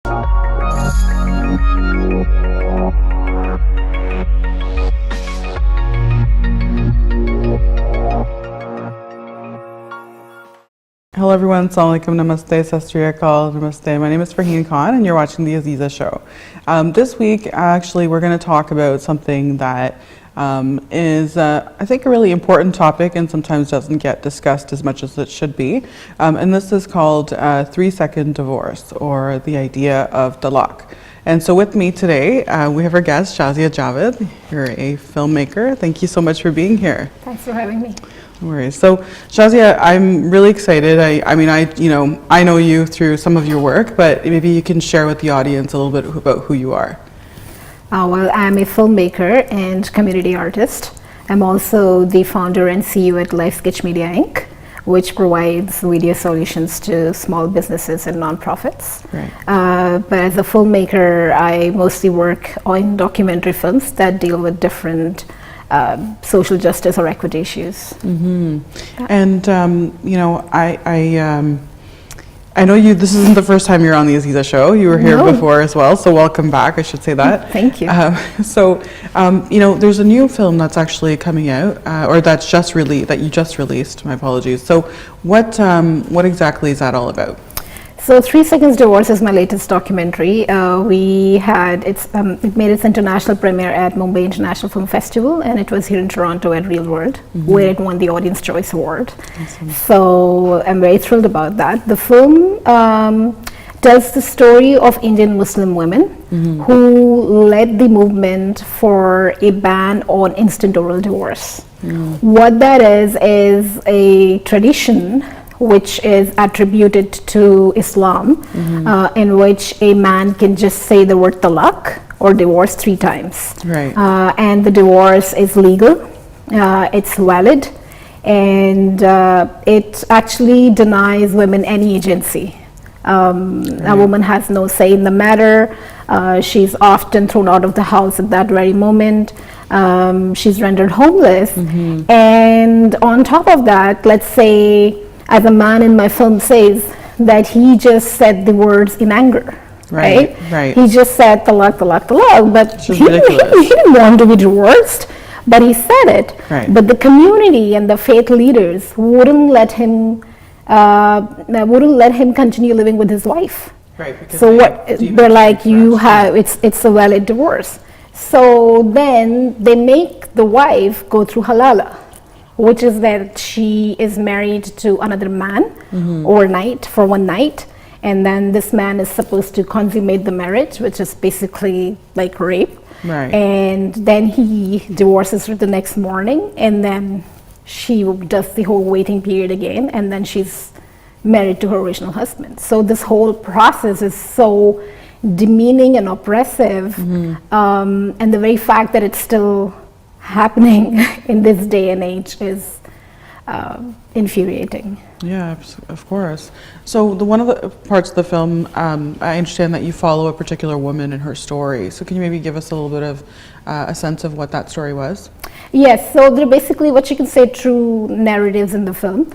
Hello everyone, Assalamu alaikum, namaste, sastri akal, namaste. My name is Farheen Khan and you're watching the AZEEZA show. This week, actually, we're going to talk about something that is, I think, a really important topic and sometimes doesn't get discussed as much as it should be. And this is called 3-second divorce, or the idea of Talaq. And so with me today, we have our guest, AZEEZA Javed. You're a filmmaker. Thank you so much for being here. Thanks for having me. No worries. So, AZEEZA, I'm really excited. I know you through some of your work, but maybe you can share with the audience a little bit about who you are. Well, I'm a filmmaker and community artist. I'm also the founder and CEO at Life Sketch Media Inc., which provides video solutions to small businesses and nonprofits. Right. But as a filmmaker, I mostly work on documentary films that deal with different social justice or equity issues. Mm-hmm. And I know you. This isn't the first time you're on the AZEEZA show. You were here before as well, so welcome back. I should say that. Thank you. There's a new film that's actually coming out, or that's just that you just released. My apologies. So, what exactly is that all about? So 3 Seconds Divorce is my latest documentary. It made its international premiere at Mumbai International Film Festival, and it was here in Toronto at Real World, where it won the Audience Choice Award. Awesome. So I'm very thrilled about that. The film tells the story of Indian Muslim women who led the movement for a ban on instant oral divorce. What that is a tradition which is attributed to Islam, in which a man can just say the word talaq or divorce 3 times. Right. And the divorce is legal, it's valid, and it actually denies women any agency. A woman has no say in the matter. She's often thrown out of the house at that very moment. She's rendered homeless. And on top of that, let's say, as a man in my film says, that he just said the words in anger, right? He just said talaq, talaq, talaq, but he didn't want to be divorced, but he said it. Right. But the community and the faith leaders wouldn't let him continue living with his wife. Right. So they're like, it's a valid divorce. So then they make the wife go through halala, which is that she is married to another man overnight for 1 night, and then this man is supposed to consummate the marriage, which is basically like rape. Right. And then he divorces her the next morning, and then she does the whole waiting period again, and then she's married to her original husband. So this whole process is so demeaning and oppressive, and the very fact that it's still happening in this day and age is infuriating. Yeah, of course. So one of the parts of the film, I understand that you follow a particular woman and her story. So can you maybe give us a little bit of a sense of what that story was? Yes, so they're basically what you can say true narratives in the film.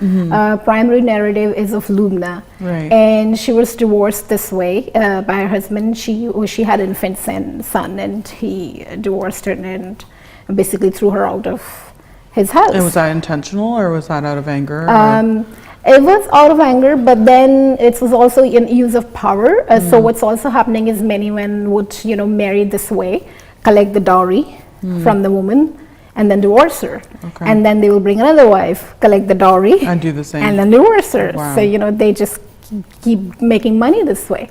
Primary narrative is of Lumna, right. And she was divorced this way by her husband. She had an infant son, and he divorced her and basically threw her out of his house. And was that intentional, or was that out of anger? It was out of anger, but then it was also an use of power. So what's also happening is many men would, marry this way, collect the dowry from the woman, and then divorce her. Okay. And then they will bring another wife, collect the dowry, and do the same, and then divorce her. Wow. So they just keep making money this way.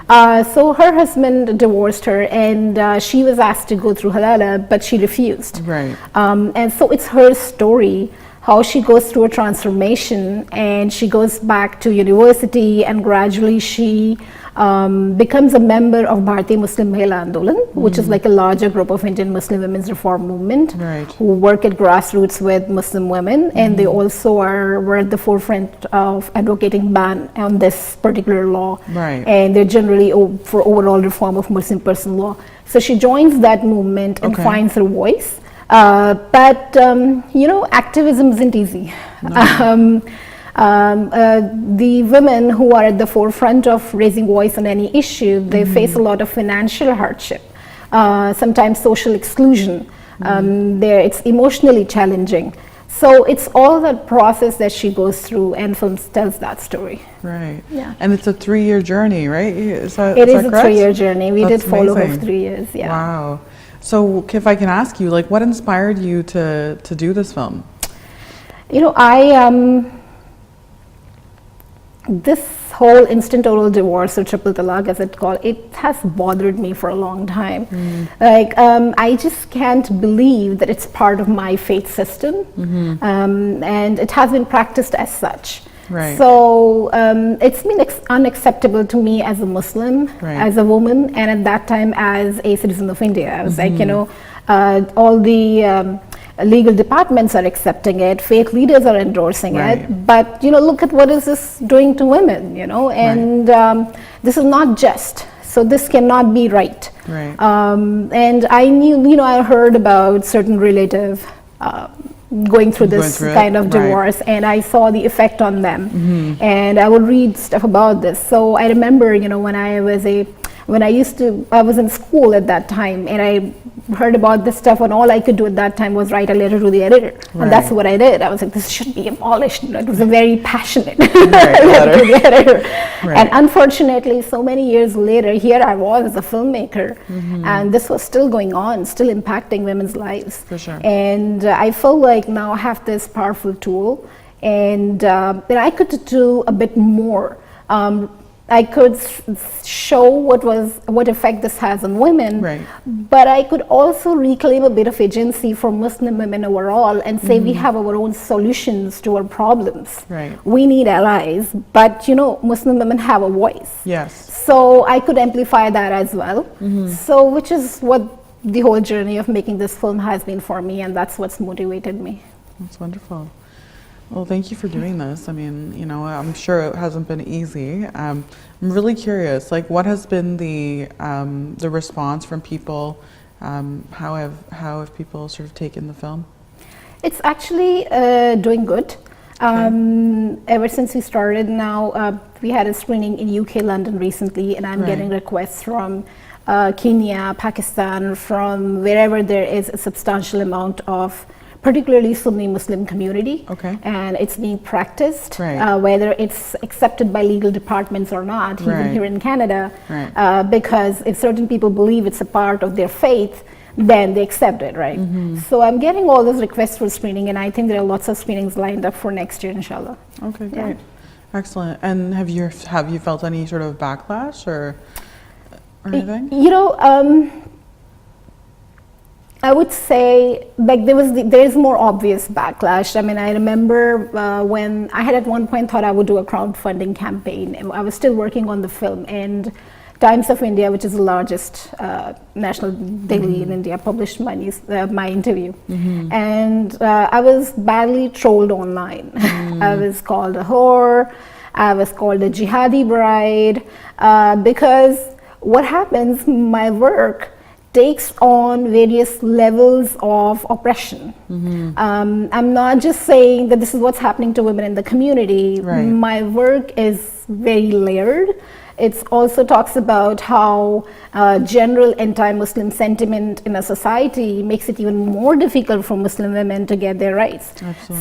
So her husband divorced her, and she was asked to go through halala, but she refused. Right. And so it's her story, how she goes through a transformation, and she goes back to university, and gradually she becomes a member of Bharatiya Muslim Mahila Andolan, which is like a larger group of Indian Muslim women's reform movement, right, who work at grassroots with Muslim women, and they also were at the forefront of advocating ban on this particular law, right, and they're generally for overall reform of Muslim personal law. So she joins that movement and finds her voice. But activism isn't easy. No. The women who are at the forefront of raising voice on any issue, they face a lot of financial hardship, sometimes social exclusion. It's emotionally challenging. So it's all that process that she goes through, and film tells that story. Right. Yeah. And it's a 3-year journey, right? It is a 3-year journey. We did follow her 3 years. Yeah. Wow. So if I can ask you, like, what inspired you to do this film? You know, this whole instant oral divorce, or triple talaq as it's called, it has bothered me for a long time. Like, I just can't believe that it's part of my faith system, and it has been practiced as such. Right. So it's been unacceptable to me as a Muslim, as a woman, and at that time as a citizen of India. I was like, you know, all the legal departments are accepting it, faith leaders are endorsing it, but you know, look at what is this doing to women, you know, and this is not just. So this cannot be right. And I knew, you know, I heard about certain relative going through this kind of divorce, and I saw the effect on them, and I would read stuff about this. So I remember, you know, when I was in school at that time, and I heard about this stuff, and all I could do at that time was write a letter to the editor, and that's what I did. I was like, this should be abolished. You know, it was a very passionate letter to the editor. And unfortunately, so many years later, here I was as a filmmaker, and this was still going on, still impacting women's lives. For sure. And I felt like now I have this powerful tool, and that I could do a bit more. I could show what effect this has on women, but I could also reclaim a bit of agency for Muslim women overall and say we have our own solutions to our problems. We need allies, but you know, Muslim women have a voice. So I could amplify that as well. So which is what the whole journey of making this film has been for me, and that's what's motivated me. That's wonderful. Well, thank you for doing this. I mean, you know, I'm sure it hasn't been easy. I'm really curious, like, what has been the response from people? How have people sort of taken the film? It's actually doing good. Ever since we started now, we had a screening in UK, London recently, and I'm getting requests from Kenya, Pakistan, from wherever there is a substantial amount of particularly Sunni Muslim community, and it's being practiced, whether it's accepted by legal departments or not, even here in Canada, because if certain people believe it's a part of their faith, then they accept it, So I'm getting all those requests for screening, and I think there are lots of screenings lined up for next year, inshallah. Okay, great. Excellent. And have you felt any sort of backlash or anything? You know, I would say, like, there is more obvious backlash. I mean, I remember when I had at one point thought I would do a crowdfunding campaign, and I was still working on the film, and Times of India, which is the largest national daily in India, published my interview, and I was badly trolled online. I was called a whore, I was called a jihadi bride, because what happens, my work takes on various levels of oppression. I'm not just saying that this is what's happening to women in the community. My work is very layered. It also talks about how general anti-Muslim sentiment in a society makes it even more difficult for Muslim women to get their rights.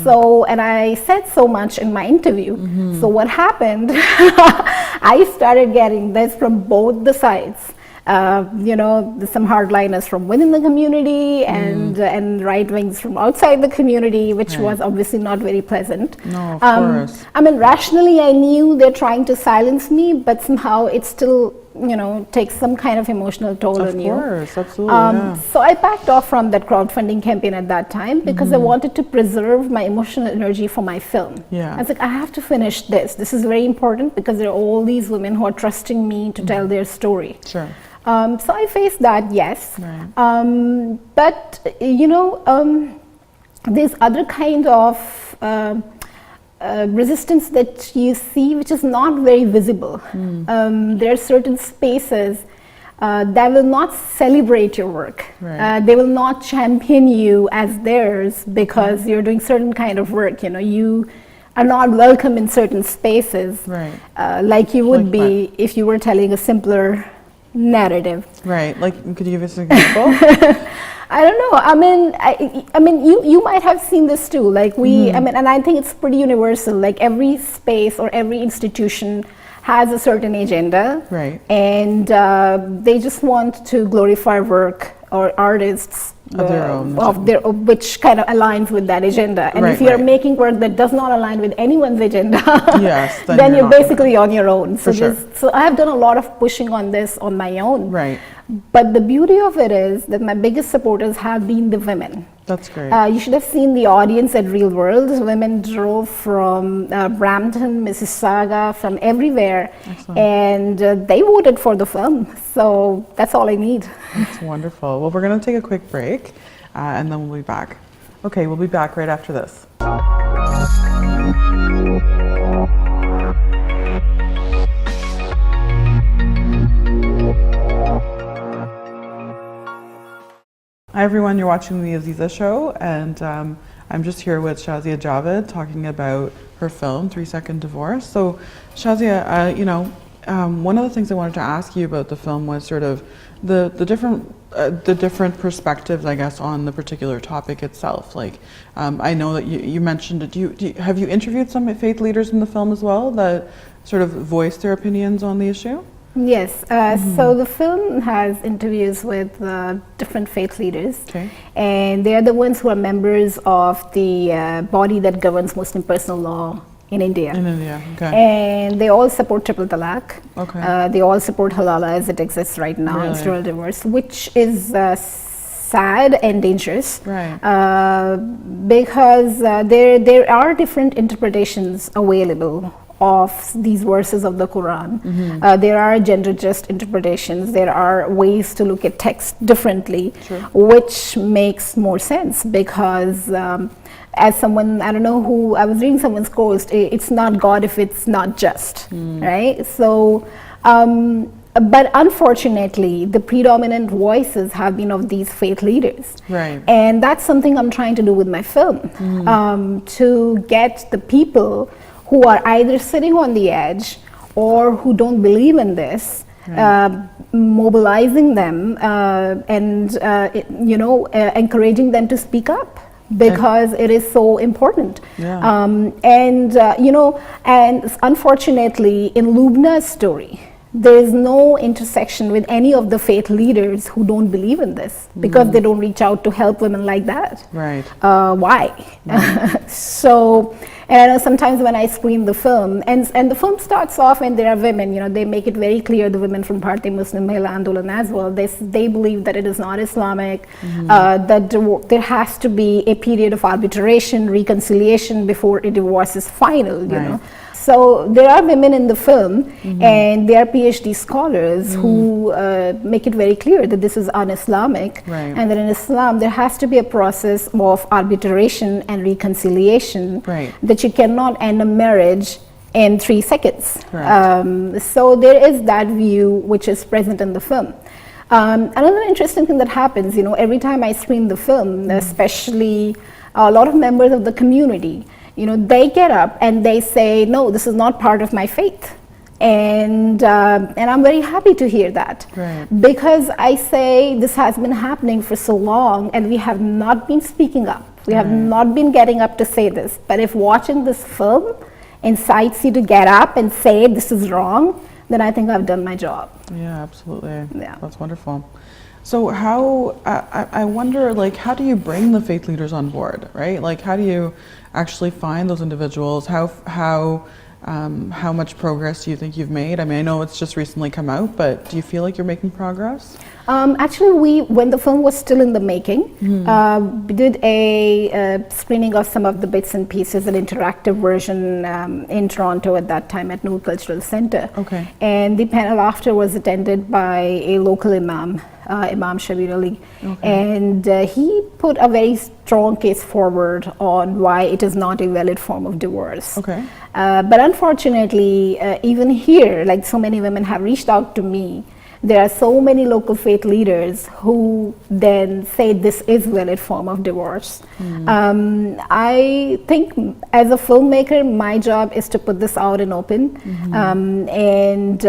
So, and I said so much in my interview. So what happened, I started getting this from both the sides. You know, some hardliners from within the community and right wings from outside the community, which was obviously not very pleasant. No, of course. I mean, rationally, I knew they're trying to silence me, but somehow it still, you know, takes some kind of emotional toll on you. Of course, absolutely. So I backed off from that crowdfunding campaign at that time because I wanted to preserve my emotional energy for my film. I was like, I have to finish this. This is very important because there are all these women who are trusting me to tell their story. So I faced that, yes. But, you know, there's other kind of resistance that you see which is not very visible. There are certain spaces that will not celebrate your work. They will not champion you as theirs because you're doing certain kind of work. You know, are not welcome in certain spaces, Right. Like you would Like be if you were telling a simpler narrative. Right. Like, could you give us an example? I don't know. I mean, you might have seen this too. Like I mean, and I think it's pretty universal. Like every space or every institution has a certain agenda, Right. and they just want to glorify work or artists Of their own. which kind of aligns with that agenda. And Right, if you're right. making work that does not align with anyone's agenda, Yes, then you're not gonna- basically on your own. So For sure. so I have done a lot of pushing on this on my own. Right. But the beauty of it is that my biggest supporters have been the women. That's great. You should have seen the audience at Real World. Women drove from Brampton, Mississauga, from everywhere, Excellent. and they voted for the film. So that's all I need. That's wonderful. Well, we're going to take a quick break, and then we'll be back. Okay, we'll be back right after this. Hi everyone, you're watching the AZEEZA show, and I'm just here with Shazia Javed talking about her film, 3 Second Divorce. So Shazia, one of the things I wanted to ask you about the film was sort of the different perspectives, I guess, on the particular topic itself. Like, I know that you mentioned it. Have you interviewed some faith leaders in the film as well that sort of voiced their opinions on the issue? Yes, so the film has interviews with different faith leaders, Okay. and they are the ones who are members of the body that governs Muslim personal law in India. In India, okay. And they all support triple talaq. Okay. They all support halala as it exists right now, Really? external divorce, which is sad and dangerous. Right. Because there are different interpretations available of these verses of the Quran. There are gender just interpretations. There are ways to look at text differently, Sure. which makes more sense because as someone, I don't know who, I was reading someone's quote, it's not God if it's not just, right? So, but unfortunately, the predominant voices have been of these faith leaders. Right. And that's something I'm trying to do with my film, to get the people who are either sitting on the edge or who don't believe in this, mobilizing them and encouraging them to speak up because it is so important. Yeah. And unfortunately, in Lubna's story, there is no intersection with any of the faith leaders who don't believe in this because they don't reach out to help women like that. Right. Why? So, and I know sometimes when I screen the film, and the film starts off and there are women, they make it very clear, the women from Bharatiya Muslim Mahila Andolan as well, they believe that it is not Islamic, that there has to be a period of arbitration, reconciliation before a divorce is final, you know. So there are women in the film and they are PhD scholars who make it very clear that this is un-Islamic, and that in Islam there has to be a process of arbitration and reconciliation, that you cannot end a marriage in 3 seconds. So there is that view which is present in the film. Another interesting thing that happens, every time I screen the film, especially a lot of members of the community, they get up and they say, no, this is not part of my faith. And I'm very happy to hear that. Because I say this has been happening for so long and we have not been speaking up. We have not been getting up to say this. But if watching this film incites you to get up and say this is wrong, then I think I've done my job. Yeah, absolutely. Yeah. That's wonderful. So how, I wonder, like, how do you bring the faith leaders on board, right? Like, how do you actually find those individuals? How much progress do you think you've made? I mean, I know it's just recently come out, but do you feel like you're making progress? Actually, when the film was still in the making, we did a screening of some of the bits and pieces, an interactive version in Toronto at that time at Noor Cultural Centre. Okay. And the panel after was attended by a local imam, Imam Shabir Ali. And he put a very strong case forward on why it is not a valid form of divorce. But unfortunately, even here, like so many women have reached out to me, there are so many local faith leaders who then say this is valid form of divorce. I think as a filmmaker, my job is to put this out in open and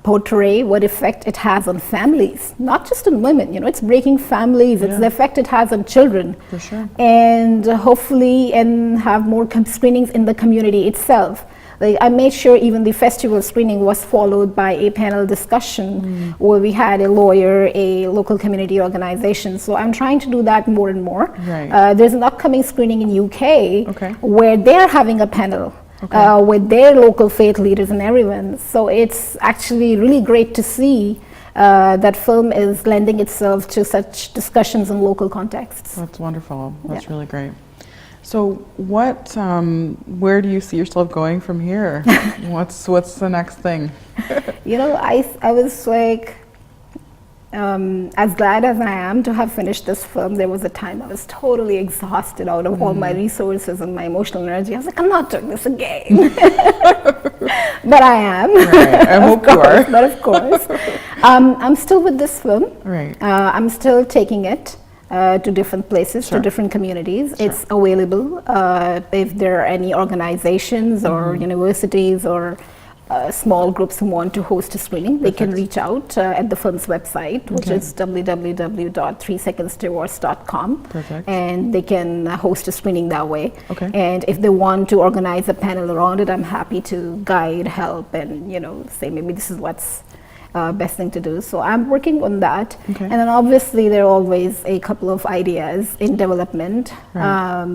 portray what effect it has on families, not just on women. You know, it's breaking families. It's the effect it has on children. For sure. And hopefully, and have more screenings in the community itself. Like, I made sure even the festival screening was followed by a panel discussion where we had a lawyer, a local community organization. So I'm trying to do that more and more. Right. There's an upcoming screening in UK Okay. where they're having a panel with their local faith leaders and everyone. So it's actually really great to see that film is lending itself to such discussions in local contexts. That's wonderful. That's really great. So what, where do you see yourself going from here? What's the next thing? You know, I was like, as glad as I am to have finished this film, there was a time I was totally exhausted out of all my resources and my emotional energy. I was like, I'm not doing this again. But I am. Right. I hope you are. But of course. I'm still with this film. Right. I'm still taking it to different places, Sure. to different communities. Sure. It's available. If there are any organizations or universities or small groups who want to host a screening, they can reach out at the film's website, which is www.3secondsdivorce.com. Perfect. And they can host a screening that way. Okay. And if they want to organize a panel around it, I'm happy to guide, help, and say maybe this is what's best thing to do. So I'm working on that. Okay. And then obviously there are always a couple of ideas in development. Right.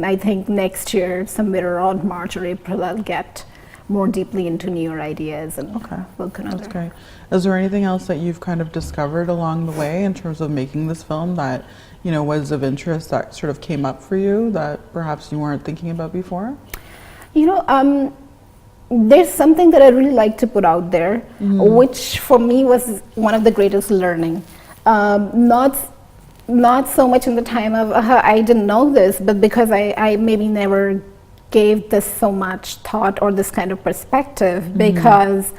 I think next year, somewhere around March or April, I'll get more deeply into newer ideas and work on That's other. great. Is there anything else that you've kind of discovered along the way in terms of making this film that, was of interest that sort of came up for you that perhaps you weren't thinking about before? There's something that I really like to put out there, which for me was one of the greatest learning. Not so much in the time of I didn't know this, but because I maybe never gave this so much thought or this kind of perspective, because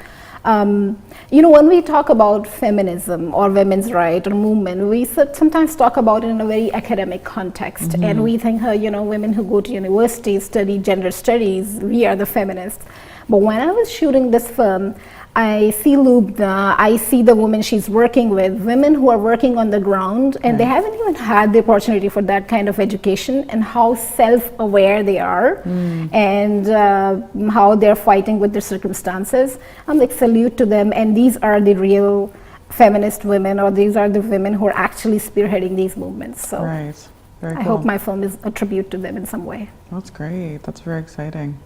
when we talk about feminism or women's right or movement, we sometimes talk about it in a very academic context, and we think women who go to university study gender studies, we are the feminists. But when I was shooting this film, I see Lubna, I see the woman she's working with, women who are working on the ground, and they haven't even had the opportunity for that kind of education, and how self-aware they are, and how they're fighting with their circumstances. I'm like, salute to them, and these are the real feminist women, or these are the women who are actually spearheading these movements. So Right. Very cool. I hope my film is a tribute to them in some way. That's great. That's very exciting.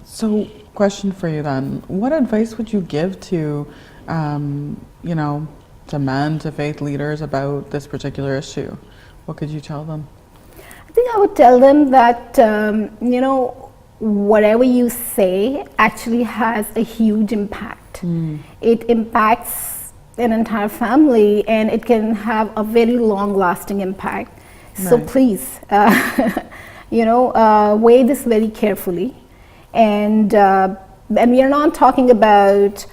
So, question for you then: what advice would you give to, to men, to faith leaders about this particular issue? What could you tell them? I think I would tell them that whatever you say actually has a huge impact. It impacts an entire family, and it can have a very long-lasting impact. So please, weigh this very carefully. And we are not talking about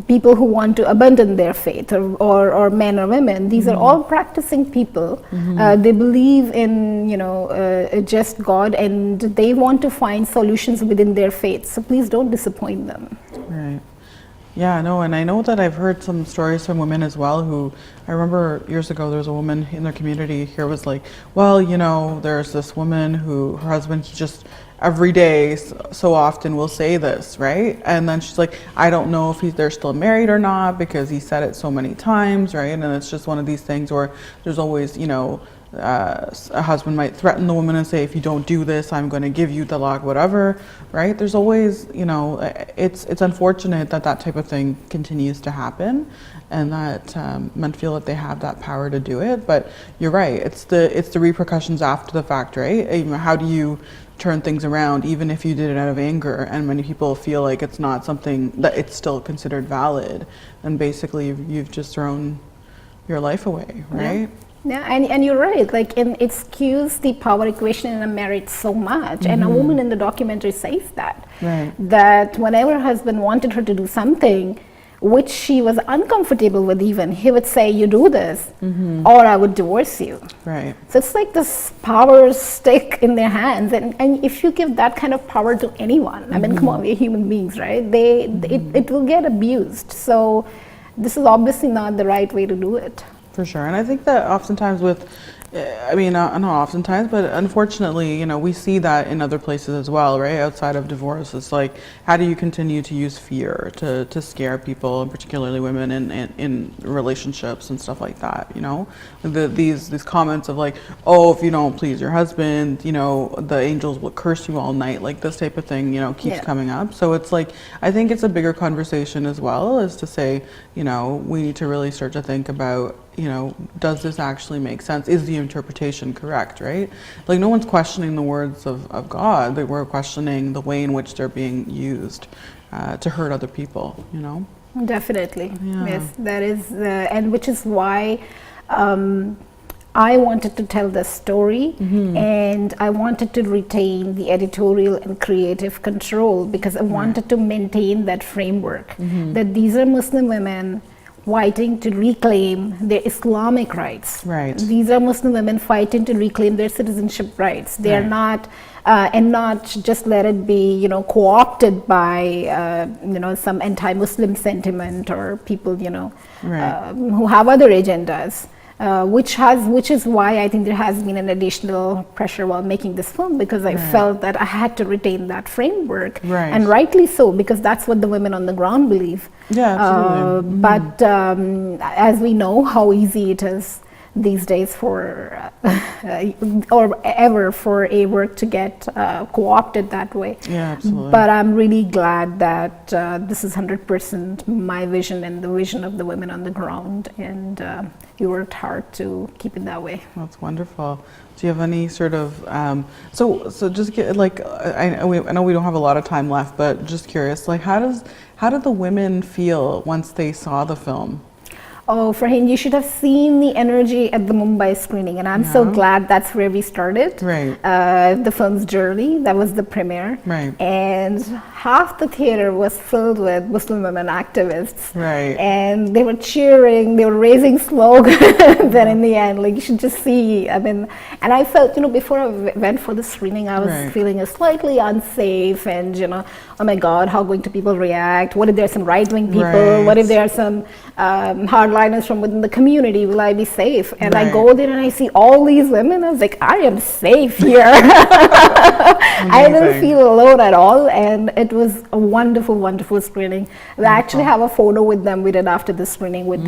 people who want to abandon their faith, or men or women. These are all practicing people. They believe in a just God, and they want to find solutions within their faith. So please don't disappoint them. Right. Yeah, no, and I know that I've heard some stories from women as well who, I remember years ago there was a woman in their community here was like, well, there's this woman who, her husband, he just every day so often will say this, right? And then she's like, I don't know if they're still married or not because he said it so many times, right? And it's just one of these things where there's always, a husband might threaten the woman and say, if you don't do this, I'm going to give you talaq, whatever, right? There's always, it's unfortunate that that type of thing continues to happen, and that men feel that they have that power to do it. But you're right, it's the repercussions after the fact, right? How do you turn things around, even if you did it out of anger, and many people feel like it's not something that it's still considered valid, and basically you've just thrown your life away, right? Yeah, and you're right. Like, it skews the power equation in a marriage so much. And a woman in the documentary says that. Right. That whenever her husband wanted her to do something, which she was uncomfortable with even, he would say, you do this or I would divorce you. Right. So it's like this power stick in their hands. And if you give that kind of power to anyone, I mean, come on, we're human beings, right? It will get abused. So this is obviously not the right way to do it. For sure. And I think that oftentimes not oftentimes, but unfortunately, you know, we see that in other places as well, right? Outside of divorce, it's like, how do you continue to use fear to scare people, and particularly women in relationships and stuff like that, you know? These comments of like, oh, if you don't please your husband, you know, the angels will curse you all night, like this type of thing, you know, keeps coming up. So it's like, I think it's a bigger conversation as well, as to say, you know, we need to really start to think about, you know, does this actually make sense? Is the interpretation correct, right? Like, no one's questioning the words of God. They were questioning the way in which they're being used to hurt other people, you know? Definitely. Yeah. Yes, that is, and which is why I wanted to tell this story, and I wanted to retain the editorial and creative control, because I wanted to maintain that framework, that these are Muslim women fighting to reclaim their Islamic rights. Right. These are Muslim women fighting to reclaim their citizenship rights. They are not, and not just let it be, you know, co-opted by, you know, some anti-Muslim sentiment or people, you know, who have other agendas. Which is why I think there has been an additional pressure while making this film, because I felt that I had to retain that framework, and rightly so, because that's what the women on the ground believe. Yeah, absolutely. But as we know how easy it is these days for or ever for a work to get co-opted that way. Yeah, absolutely. But I'm really glad that this is 100% my vision and the vision of the women on the ground, and you worked hard to keep it that way. That's wonderful. Do you have any sort of so just get, like, I know we don't have a lot of time left, but just curious, like, how did the women feel once they saw the film? Oh, Farheen, you should have seen the energy at the Mumbai screening, and I'm so glad that's where we started. Right. The film's journey, that was the premiere. Right. And half the theater was filled with Muslim women activists. Right. And they were cheering, they were raising slogans. Then in the end, like, you should just see, I mean, and I felt, you know, before I went for the screening, I was feeling slightly unsafe, and, you know, oh my God, how going to people react? What if there are some right-wing people? What if there are some hardliners from within the community? Will I be safe? And I go there and I see all these women. I was like, I am safe here. I didn't feel alone at all, and it was a wonderful, wonderful screening. We actually have a photo with them we did after the screening with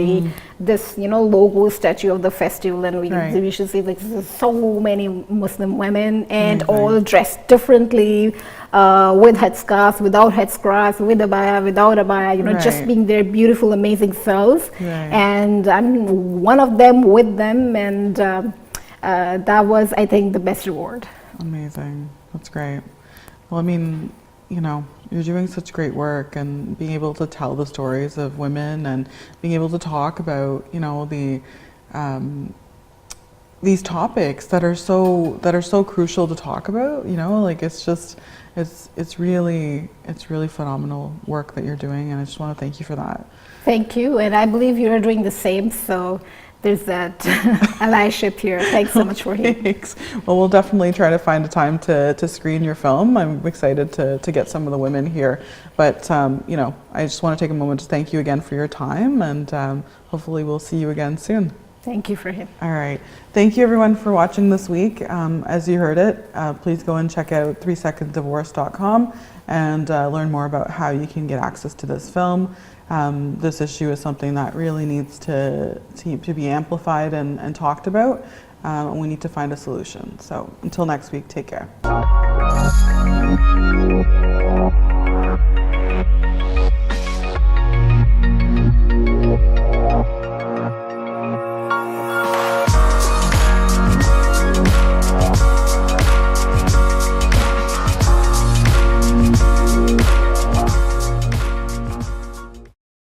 this, you know, logo statue of the festival, and we should see, like, so many Muslim women, and all dressed differently, with headscarves, without headscarves, with abaya, without abaya, you know, just being their beautiful, amazing selves. And I'm one of them with them, and that was, I think, the best reward. Amazing. That's great. Well, I mean, you know, you're doing such great work, and being able to tell the stories of women, and being able to talk about, you know, these topics that are so crucial to talk about, you know, like, it's just, it's really phenomenal work that you're doing, and I just want to thank you for that. Thank you, and I believe you're doing the same, so there's that allyship here. Thanks so much for here. Thanks. Well, we'll definitely try to find a time to screen your film. I'm excited to get some of the women here, but you know, I just want to take a moment to thank you again for your time, and hopefully we'll see you again soon. Thank you for him. All right. Thank you everyone for watching this week. As you heard it, please go and check out 3secondsdivorce.com and learn more about how you can get access to this film. This issue is something that really needs to be amplified and talked about. We need to find a solution. So until next week, take care.